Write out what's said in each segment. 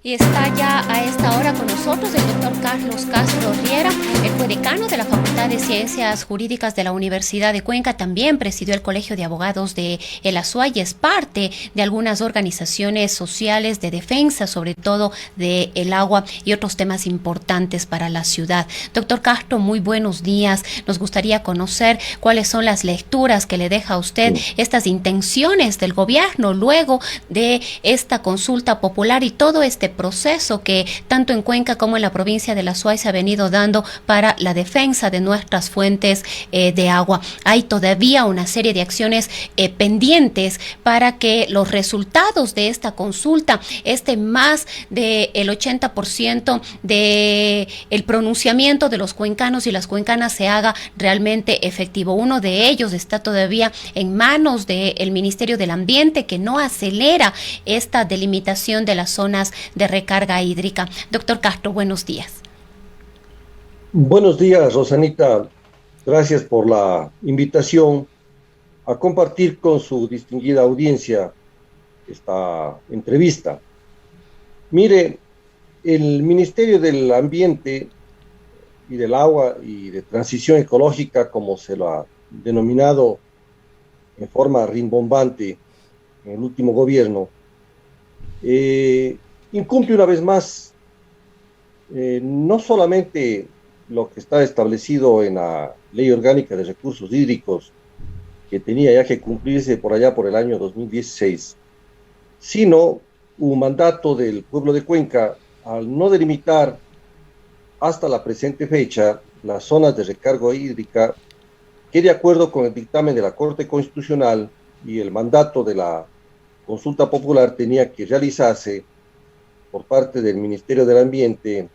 Y está ya a esta hora con nosotros el doctor Carlos Castro Riera, el fue decano de la Facultad de Ciencias Jurídicas de la Universidad de Cuenca, también presidió el Colegio de Abogados de El Azuay y es parte de algunas organizaciones sociales de defensa, sobre todo del agua y otros temas importantes para la ciudad. Doctor Castro, muy buenos días. Nos gustaría conocer cuáles son las lecturas que le deja a usted estas intenciones del gobierno luego de esta consulta popular y todo este proceso que tanto en Cuenca como en la provincia de El Azuay se ha venido dando para la defensa de nuestras fuentes de agua. Hay todavía una serie de acciones pendientes para que los resultados de esta consulta, más del 80% de el pronunciamiento de los cuencanos y las cuencanas se haga realmente efectivo. Uno de ellos está todavía en manos del Ministerio del Ambiente, que no acelera esta delimitación de las zonas de recarga hídrica. Doctor Castro, buenos días. Buenos días, Rosanita. Gracias por la invitación a compartir con su distinguida audiencia esta entrevista. Mire, el Ministerio del Ambiente y del Agua y de Transición Ecológica, como se lo ha denominado en forma rimbombante en el último gobierno, incumple una vez más no solamente lo que está establecido en la Ley Orgánica de Recursos Hídricos, que tenía ya que cumplirse por allá por el año 2016, sino un mandato del pueblo de Cuenca al no delimitar hasta la presente fecha las zonas de recargo hídrica, que de acuerdo con el dictamen de la Corte Constitucional y el mandato de la consulta popular tenía que realizarse por parte del Ministerio del Ambiente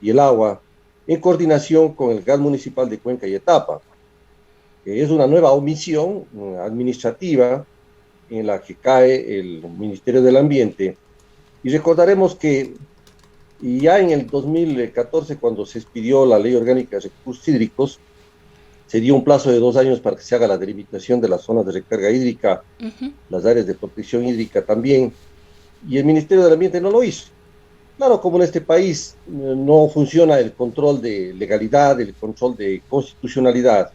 y el Agua en coordinación con el GAD municipal de Cuenca y Etapa. Es una nueva omisión administrativa en la que cae el Ministerio del Ambiente, y recordaremos que ya en el 2014, cuando se expidió la Ley Orgánica de Recursos Hídricos, se dio un plazo de 2 años para que se haga la delimitación de las zonas de recarga hídrica, las áreas de protección hídrica también, y el Ministerio del Ambiente no lo hizo. Claro, como en este país no funciona el control de legalidad, el control de constitucionalidad,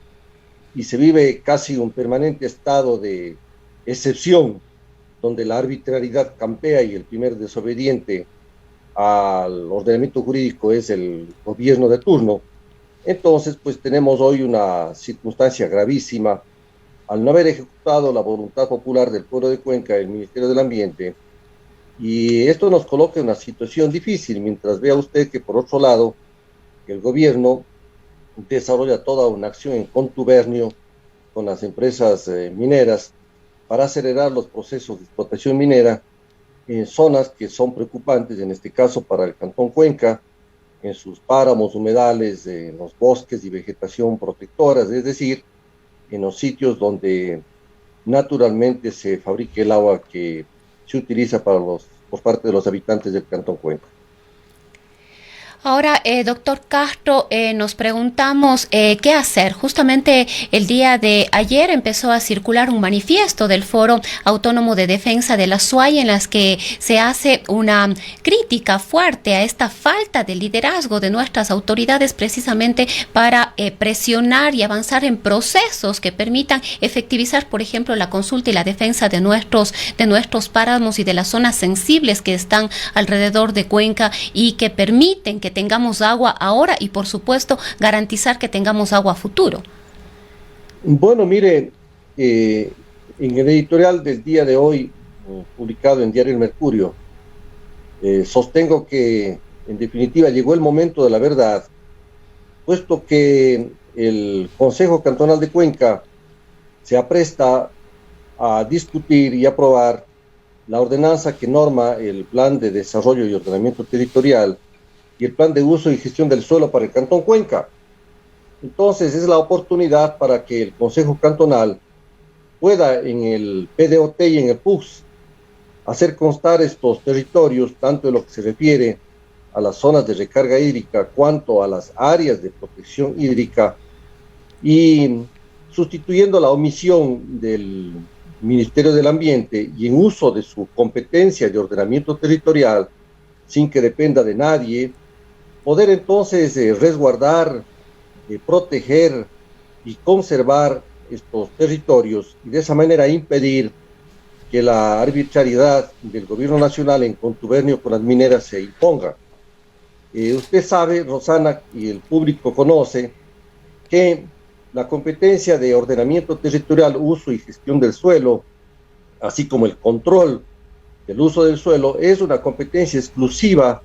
y se vive casi un permanente estado de excepción, donde la arbitrariedad campea y el primer desobediente al ordenamiento jurídico es el gobierno de turno. Entonces, pues tenemos hoy una circunstancia gravísima al no haber ejecutado la voluntad popular del pueblo de Cuenca, el Ministerio del Ambiente, y esto nos coloca en una situación difícil, mientras vea usted que por otro lado el gobierno desarrolla toda una acción en contubernio con las empresas mineras para acelerar los procesos de explotación minera en zonas que son preocupantes, en este caso para el Cantón Cuenca, en sus páramos, humedales, en los bosques y vegetación protectoras, es decir, en los sitios donde naturalmente se fabrica el agua que se utiliza por parte de los habitantes del Cantón Cuenca. Ahora, doctor Castro, nos preguntamos qué hacer. Justamente el día de ayer empezó a circular un manifiesto del Foro Autónomo de Defensa del Azuay en las que se hace una crítica fuerte a esta falta de liderazgo de nuestras autoridades precisamente para presionar y avanzar en procesos que permitan efectivizar, por ejemplo, la consulta y la defensa de nuestros páramos y de las zonas sensibles que están alrededor de Cuenca y que permiten que tengamos agua ahora y, por supuesto, garantizar que tengamos agua a futuro. Bueno, mire, en el editorial del día de hoy, publicado en Diario El Mercurio, sostengo que, en definitiva, llegó el momento de la verdad, puesto que el Consejo Cantonal de Cuenca se apresta a discutir y aprobar la ordenanza que norma el Plan de Desarrollo y Ordenamiento Territorial y el Plan de Uso y Gestión del Suelo para el Cantón Cuenca. Entonces es la oportunidad para que el Consejo Cantonal pueda en el PDOT y en el PUX hacer constar estos territorios, tanto en lo que se refiere a las zonas de recarga hídrica cuanto a las áreas de protección hídrica, y sustituyendo la omisión del Ministerio del Ambiente y en uso de su competencia de ordenamiento territorial, sin que dependa de nadie, poder entonces resguardar, proteger y conservar estos territorios y de esa manera impedir que la arbitrariedad del gobierno nacional en contubernio con las mineras se imponga. Usted sabe, Rosana, y el público conoce, que la competencia de ordenamiento territorial, uso y gestión del suelo, así como el control del uso del suelo, es una competencia exclusiva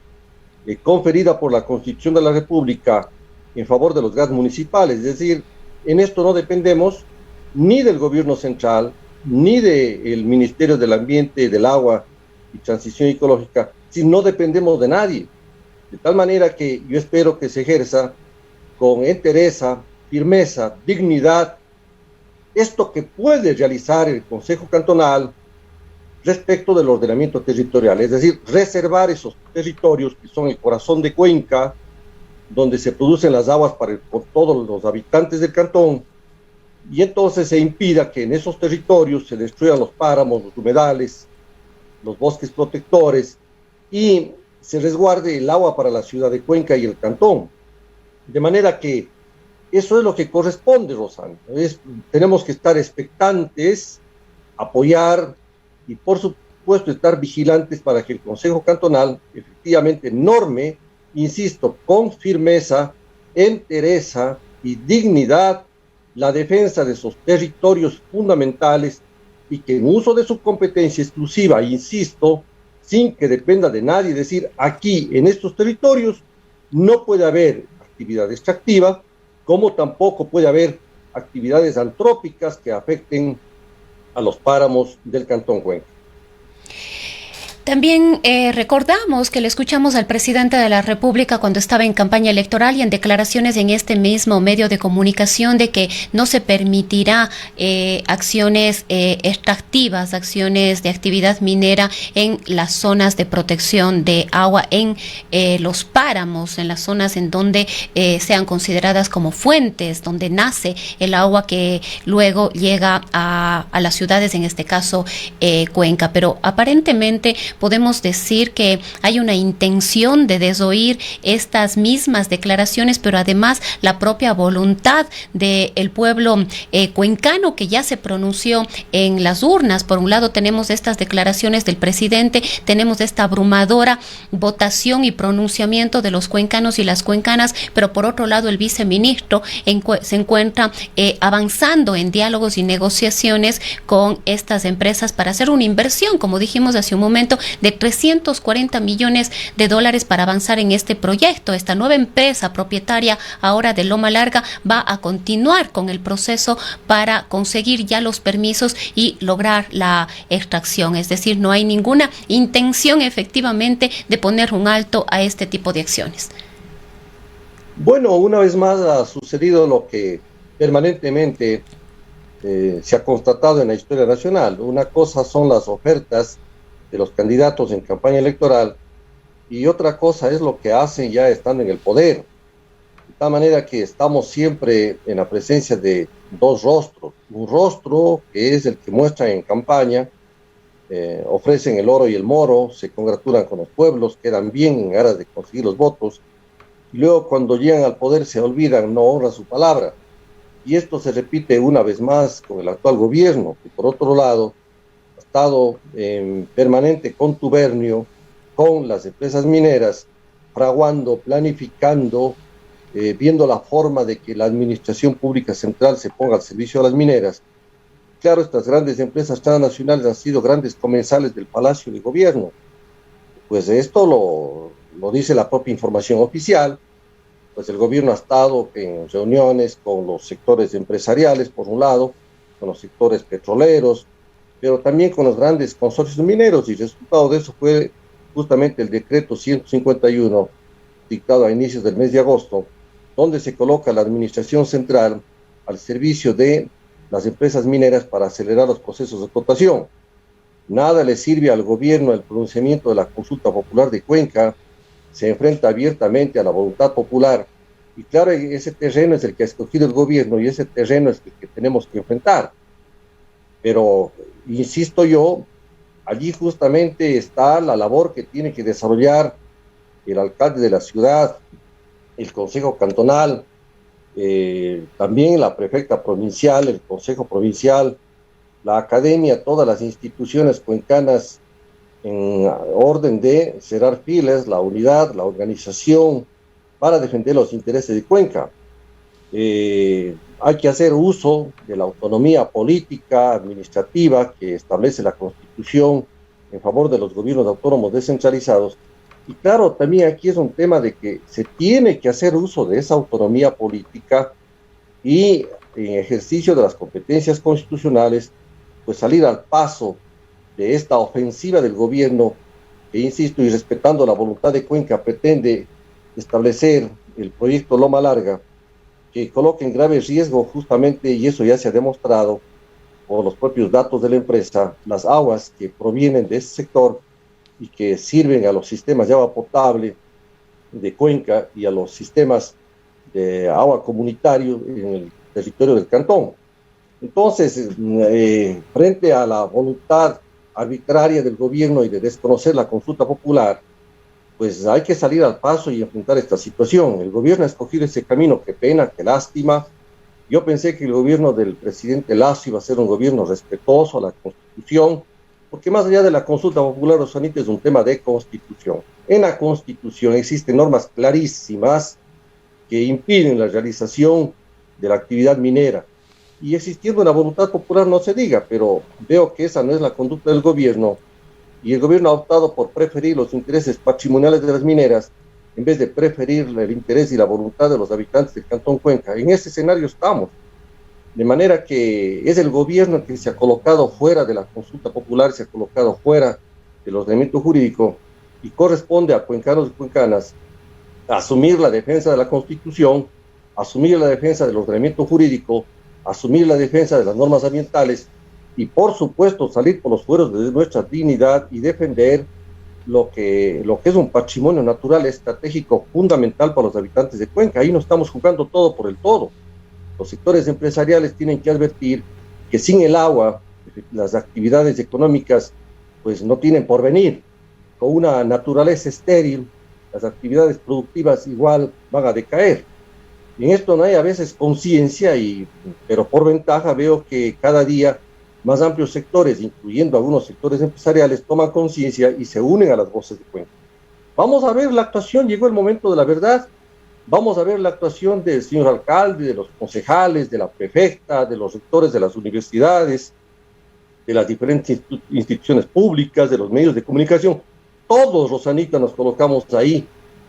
conferida por la Constitución de la República en favor de los GATS municipales. Es decir, en esto no dependemos ni del gobierno central, ni del Ministerio del Ambiente, del Agua y Transición Ecológica, si no dependemos de nadie. De tal manera que yo espero que se ejerza con entereza, firmeza, dignidad, esto que puede realizar el Consejo Cantonal respecto del ordenamiento territorial, es decir, reservar esos territorios que son el corazón de Cuenca, donde se producen las aguas por todos los habitantes del cantón, y entonces se impida que en esos territorios se destruyan los páramos, los humedales, los bosques protectores, y se resguarde el agua para la ciudad de Cuenca y el cantón. De manera que eso es lo que corresponde, Rosana. Tenemos que estar expectantes, apoyar y por supuesto estar vigilantes para que el Consejo Cantonal efectivamente norme, insisto, con firmeza, entereza y dignidad la defensa de esos territorios fundamentales y que en uso de su competencia exclusiva, insisto, sin que dependa de nadie, es decir, aquí en estos territorios no puede haber actividad extractiva, como tampoco puede haber actividades antrópicas que afecten a los páramos del Cantón Cuenca. También recordamos que le escuchamos al presidente de la República cuando estaba en campaña electoral y en declaraciones en este mismo medio de comunicación de que no se permitirá acciones extractivas, acciones de actividad minera en las zonas de protección de agua, en los páramos, en las zonas en donde sean consideradas como fuentes, donde nace el agua que luego llega a las ciudades, en este caso Cuenca. Pero aparentemente podemos decir que hay una intención de desoír estas mismas declaraciones, pero además la propia voluntad del pueblo cuencano que ya se pronunció en las urnas. Por un lado tenemos estas declaraciones del presidente, tenemos esta abrumadora votación y pronunciamiento de los cuencanos y las cuencanas, pero por otro lado el viceministro se encuentra avanzando en diálogos y negociaciones con estas empresas para hacer una inversión, como dijimos hace un momento, de 340 millones de dólares para avanzar en este proyecto. Esta nueva empresa propietaria ahora de Loma Larga va a continuar con el proceso para conseguir ya los permisos y lograr la extracción. Es decir, no hay ninguna intención efectivamente de poner un alto a este tipo de acciones. Bueno, una vez más ha sucedido lo que permanentemente se ha constatado en la historia nacional. Una cosa son las ofertas de los candidatos en campaña electoral y otra cosa es lo que hacen ya estando en el poder. De tal manera que estamos siempre en la presencia de dos rostros. Un rostro que es el que muestran en campaña, ofrecen el oro y el moro, se congratulan con los pueblos, quedan bien en aras de conseguir los votos y luego cuando llegan al poder se olvidan, no honran su palabra. Y esto se repite una vez más con el actual gobierno, que por otro lado ha estado en permanente contubernio con las empresas mineras, fraguando, planificando, viendo la forma de que la administración pública central se ponga al servicio de las mineras. Claro, estas grandes empresas transnacionales han sido grandes comensales del Palacio de Gobierno. Pues esto lo dice la propia información oficial. Pues el gobierno ha estado en reuniones con los sectores empresariales, por un lado, con los sectores petroleros, pero también con los grandes consorcios mineros, y el resultado de eso fue justamente el decreto 151, dictado a inicios del mes de agosto, donde se coloca la administración central al servicio de las empresas mineras para acelerar los procesos de explotación. Nada le sirve al gobierno el pronunciamiento de la consulta popular de Cuenca, se enfrenta abiertamente a la voluntad popular, y claro, ese terreno es el que ha escogido el gobierno y ese terreno es el que tenemos que enfrentar. Pero, insisto yo, allí justamente está la labor que tiene que desarrollar el alcalde de la ciudad, el consejo cantonal, también la prefecta provincial, el consejo provincial, la academia, todas las instituciones cuencanas en orden de cerrar filas, la unidad, la organización para defender los intereses de Cuenca. Hay que hacer uso de la autonomía política, administrativa que establece la Constitución en favor de los gobiernos autónomos descentralizados. Y claro, también aquí es un tema de que se tiene que hacer uso de esa autonomía política y en ejercicio de las competencias constitucionales, pues salir al paso de esta ofensiva del gobierno que, insisto, y respetando la voluntad de Cuenca, pretende establecer el proyecto Loma Larga, que coloca en grave riesgo justamente, y eso ya se ha demostrado por los propios datos de la empresa, las aguas que provienen de ese sector y que sirven a los sistemas de agua potable de Cuenca y a los sistemas de agua comunitario en el territorio del cantón. Entonces, frente a la voluntad arbitraria del gobierno y de desconocer la consulta popular, pues hay que salir al paso y enfrentar esta situación. El gobierno ha escogido ese camino, qué pena, qué lástima. Yo pensé que el gobierno del presidente Lasso iba a ser un gobierno respetuoso a la Constitución, porque más allá de la consulta popular, Rosanita, es un tema de Constitución. En la Constitución existen normas clarísimas que impiden la realización de la actividad minera. Y existiendo una voluntad popular no se diga, pero veo que esa no es la conducta del gobierno, y el gobierno ha optado por preferir los intereses patrimoniales de las mineras en vez de preferir el interés y la voluntad de los habitantes del Cantón Cuenca. En ese escenario estamos, de manera que es el gobierno que se ha colocado fuera de la consulta popular, se ha colocado fuera del ordenamiento jurídico, y corresponde a cuencanos y cuencanas asumir la defensa de la Constitución, asumir la defensa del ordenamiento jurídico, asumir la defensa de las normas ambientales y, por supuesto, salir por los fueros de nuestra dignidad y defender lo que es un patrimonio natural estratégico fundamental para los habitantes de Cuenca. Ahí no estamos jugando todo por el todo. Los sectores empresariales tienen que advertir que sin el agua las actividades económicas pues no tienen porvenir. Con una naturaleza estéril, las actividades productivas igual van a decaer. En esto no hay a veces conciencia, pero por ventaja veo que cada día más amplios sectores, incluyendo algunos sectores empresariales, toman conciencia y se unen a las voces de Cuenca. Vamos a ver la actuación, llegó el momento de la verdad. Vamos a ver la actuación del señor alcalde, de los concejales, de la prefecta, de los rectores de las universidades, de las diferentes instituciones públicas, de los medios de comunicación. Todos, Rosanita, nos colocamos ahí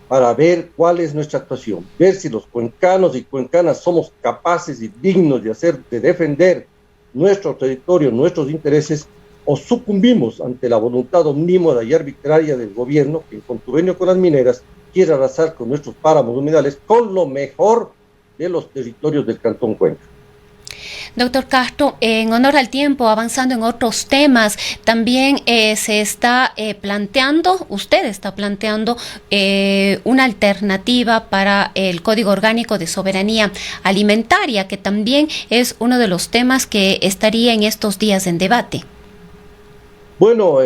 para ver cuál es nuestra actuación, ver si los cuencanos y cuencanas somos capaces y dignos de defender nuestro territorio, nuestros intereses, o sucumbimos ante la voluntad omnímoda y arbitraria del gobierno que, en contubernio con las mineras, quiere arrasar con nuestros páramos humedales, con lo mejor de los territorios del Cantón Cuenca. Doctor Castro, en honor al tiempo, avanzando en otros temas, también se está usted está planteando una alternativa para el Código Orgánico de Soberanía Alimentaria, que también es uno de los temas que estaría en estos días en debate. Bueno,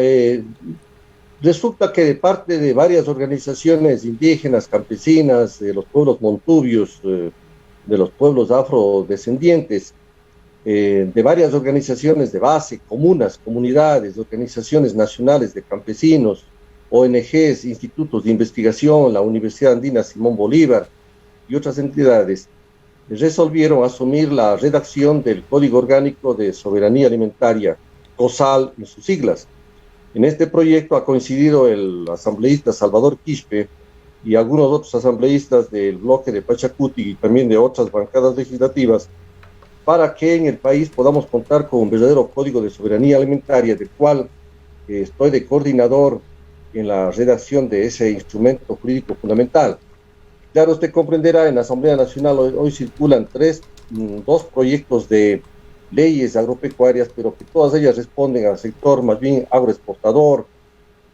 resulta que de parte de varias organizaciones indígenas, campesinas, de los pueblos montubios, de los pueblos afrodescendientes, de varias organizaciones de base, comunas, comunidades, organizaciones nacionales de campesinos, ONGs, institutos de investigación, la Universidad Andina Simón Bolívar y otras entidades, resolvieron asumir la redacción del Código Orgánico de Soberanía Alimentaria, COSAL en sus siglas. En este proyecto ha coincidido el asambleísta Salvador Quispe y algunos otros asambleístas del bloque de Pachacuti y también de otras bancadas legislativas, para que en el país podamos contar con un verdadero Código de Soberanía Alimentaria, del cual estoy de coordinador en la redacción de ese instrumento jurídico fundamental. Claro, usted comprenderá, en la Asamblea Nacional hoy circulan dos proyectos de leyes agropecuarias, pero que todas ellas responden al sector más bien agroexportador,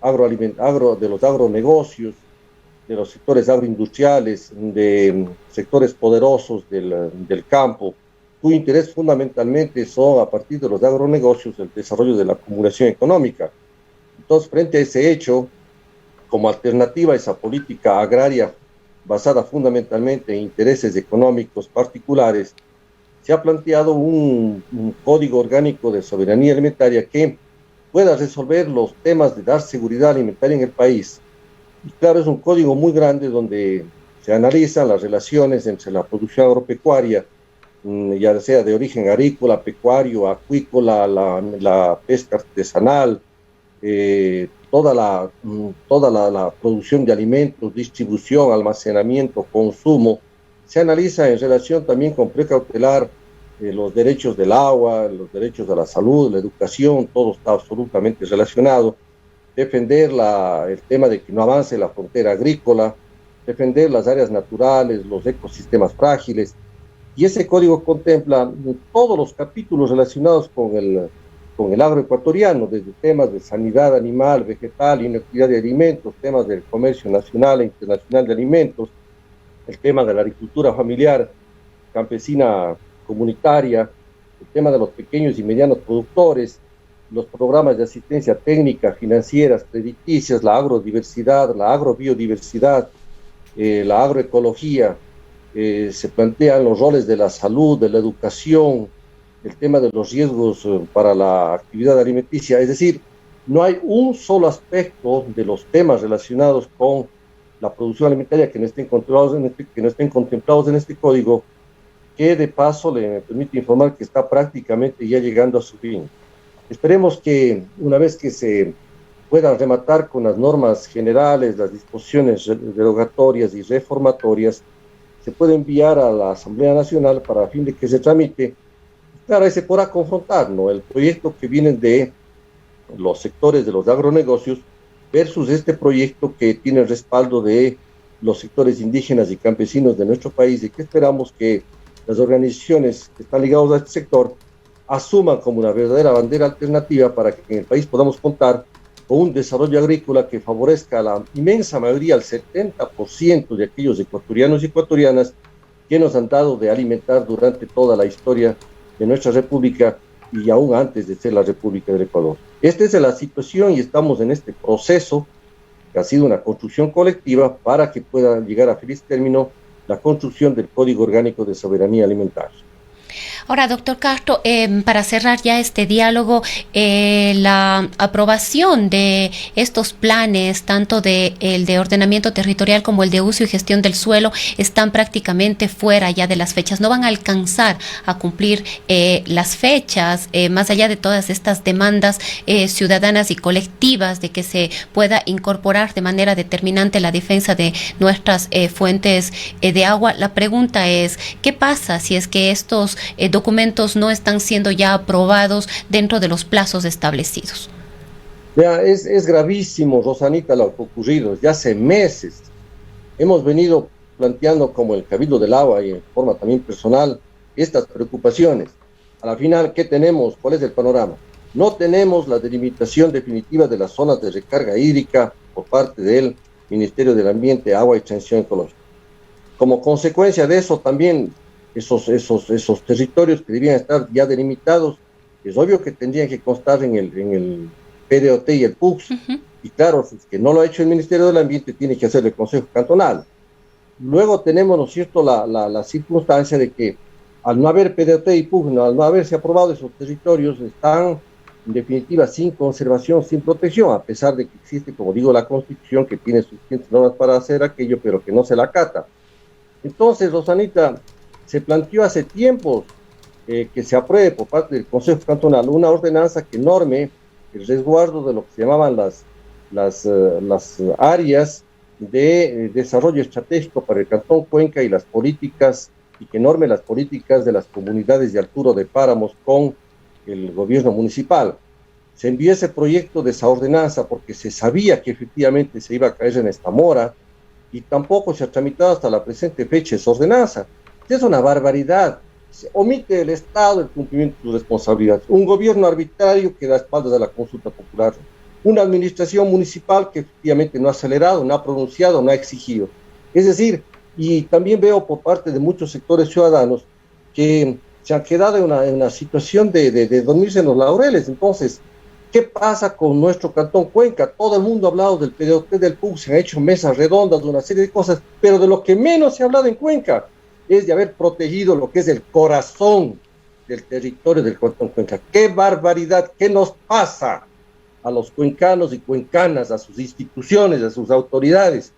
de los agronegocios, de los sectores agroindustriales, de sectores poderosos del campo, cuyo interés fundamentalmente son, a partir de los agronegocios, el desarrollo de la acumulación económica. Entonces, frente a ese hecho, como alternativa a esa política agraria basada fundamentalmente en intereses económicos particulares, se ha planteado un código orgánico de soberanía alimentaria que pueda resolver los temas de dar seguridad alimentaria en el país. Y claro, es un código muy grande donde se analizan las relaciones entre la producción agropecuaria, ya sea de origen agrícola, pecuario, acuícola, la pesca artesanal, toda la producción de alimentos, distribución, almacenamiento, consumo. Se analiza en relación también con precautelar los derechos del agua, los derechos de la salud, la educación, todo está absolutamente relacionado. Defender el tema de que no avance la frontera agrícola, defender las áreas naturales, los ecosistemas frágiles. Y ese código contempla todos los capítulos relacionados con el agroecuatoriano, desde temas de sanidad animal, vegetal, inocuidad de alimentos, temas del comercio nacional e internacional de alimentos, el tema de la agricultura familiar, campesina comunitaria, el tema de los pequeños y medianos productores, los programas de asistencia técnica, financieras, crediticias, la agrodiversidad, la agrobiodiversidad, la agroecología, se plantean los roles de la salud, de la educación, el tema de los riesgos para la actividad alimenticia. Es decir, no hay un solo aspecto de los temas relacionados con la producción alimentaria que no estén contemplados en este código, que de paso me permite informar que está prácticamente ya llegando a su fin. Esperemos que una vez que se puedan rematar con las normas generales, las disposiciones derogatorias y reformatorias, se puede enviar a la Asamblea Nacional para a fin de que se tramite. Claro, ahí se podrá confrontar, ¿no?, el proyecto que viene de los sectores de los agronegocios versus este proyecto que tiene el respaldo de los sectores indígenas y campesinos de nuestro país, y que esperamos que las organizaciones que están ligadas a este sector asuman como una verdadera bandera alternativa para que en el país podamos contar con un desarrollo agrícola que favorezca a la inmensa mayoría, al 70% de aquellos ecuatorianos y ecuatorianas que nos han dado de alimentar durante toda la historia de nuestra república y aún antes de ser la República del Ecuador. Esta es la situación y estamos en este proceso que ha sido una construcción colectiva para que pueda llegar a feliz término la construcción del Código Orgánico de Soberanía Alimentaria. Ahora, doctor Castro, para cerrar ya este diálogo, la aprobación de estos planes, tanto el de ordenamiento territorial como el de uso y gestión del suelo, están prácticamente fuera ya de las fechas. No van a alcanzar a cumplir las fechas, más allá de todas estas demandas ciudadanas y colectivas de que se pueda incorporar de manera determinante la defensa de nuestras fuentes de agua. La pregunta es, ¿qué pasa si es que estos documentos no están siendo ya aprobados dentro de los plazos establecidos? Ya, es gravísimo, Rosanita, lo que ha ocurrido. Ya hace meses hemos venido planteando como el Cabildo del Agua y en forma también personal estas preocupaciones. A la final, ¿qué tenemos? ¿Cuál es el panorama? No tenemos la delimitación definitiva de las zonas de recarga hídrica por parte del Ministerio del Ambiente, Agua y Transición Ecológica. Como consecuencia de eso, también esos territorios que debían estar ya delimitados, es obvio que tendrían que constar en el PDOT y el PUCS. Y claro, si es que no lo ha hecho el Ministerio del Ambiente, tiene que hacer el Consejo Cantonal. Luego tenemos, ¿no es cierto?, la circunstancia de que al no haber PDOT y PUCS, al no haberse aprobado esos territorios, están en definitiva sin conservación, sin protección, a pesar de que existe, como digo, la Constitución, que tiene suficientes normas para hacer aquello, pero que no se la acata. Entonces, Rosanita, se planteó hace tiempo que se apruebe por parte del Consejo Cantonal una ordenanza que norme el resguardo de lo que se llamaban las áreas de desarrollo estratégico para el Cantón Cuenca y las políticas, y que norme las políticas de las comunidades de Arturo de Páramos con el gobierno municipal. Se envió ese proyecto de esa ordenanza porque se sabía que efectivamente se iba a caer en esta mora, y tampoco se ha tramitado hasta la presente fecha esa ordenanza. Es una barbaridad. Se omite el Estado el cumplimiento de sus responsabilidades. Un gobierno arbitrario que da espaldas a la consulta popular. Una administración municipal que efectivamente no ha acelerado, no ha pronunciado, no ha exigido. Es decir, y también veo por parte de muchos sectores ciudadanos que se han quedado en una situación de dormirse en los laureles. Entonces, ¿Qué pasa con nuestro Cantón Cuenca? Todo el mundo ha hablado del PDOT del PUC, se han hecho mesas redondas de una serie de cosas, pero de lo que menos se ha hablado en Cuenca es de haber protegido lo que es el corazón del territorio del Cantón Cuenca. ¡Qué barbaridad! ¿Qué nos pasa a los cuencanos y cuencanas, a sus instituciones, a sus autoridades?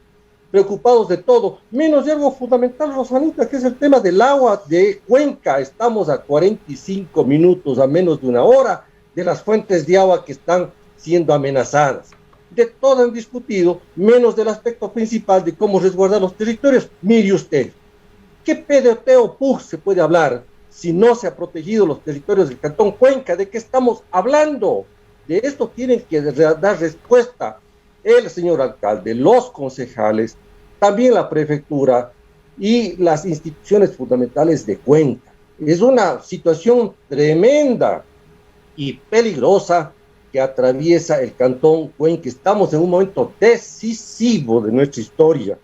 Preocupados de todo, menos de algo fundamental, Rosanita, que es el tema del agua de Cuenca. Estamos a 45 minutos, a menos de una hora, de las fuentes de agua que están siendo amenazadas. De todo han discutido, menos del aspecto principal de cómo resguardar los territorios. Mire usted, ¿qué PDOT o PUC se puede hablar si no se ha protegido los territorios del Cantón Cuenca? ¿De qué estamos hablando? De esto tienen que dar respuesta el señor alcalde, los concejales, también la prefectura y las instituciones fundamentales de Cuenca. Es una situación tremenda y peligrosa que atraviesa el Cantón Cuenca. Estamos en un momento decisivo de nuestra historia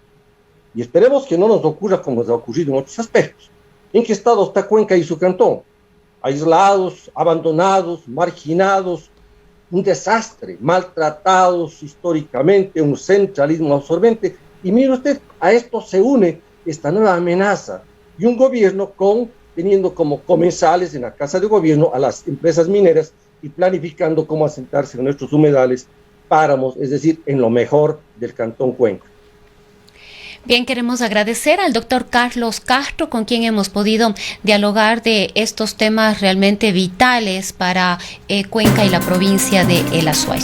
y esperemos que no nos ocurra como nos ha ocurrido en otros aspectos. ¿En qué estado está Cuenca y su cantón? Aislados, abandonados, marginados, un desastre, maltratados históricamente, un centralismo absorbente. Y mire usted, a esto se une esta nueva amenaza y un gobierno teniendo como comensales en la Casa de Gobierno a las empresas mineras y planificando cómo asentarse en nuestros humedales, páramos, es decir, en lo mejor del Cantón Cuenca. Bien, queremos agradecer al doctor Carlos Castro, con quien hemos podido dialogar de estos temas realmente vitales para Cuenca y la provincia de El Azuay.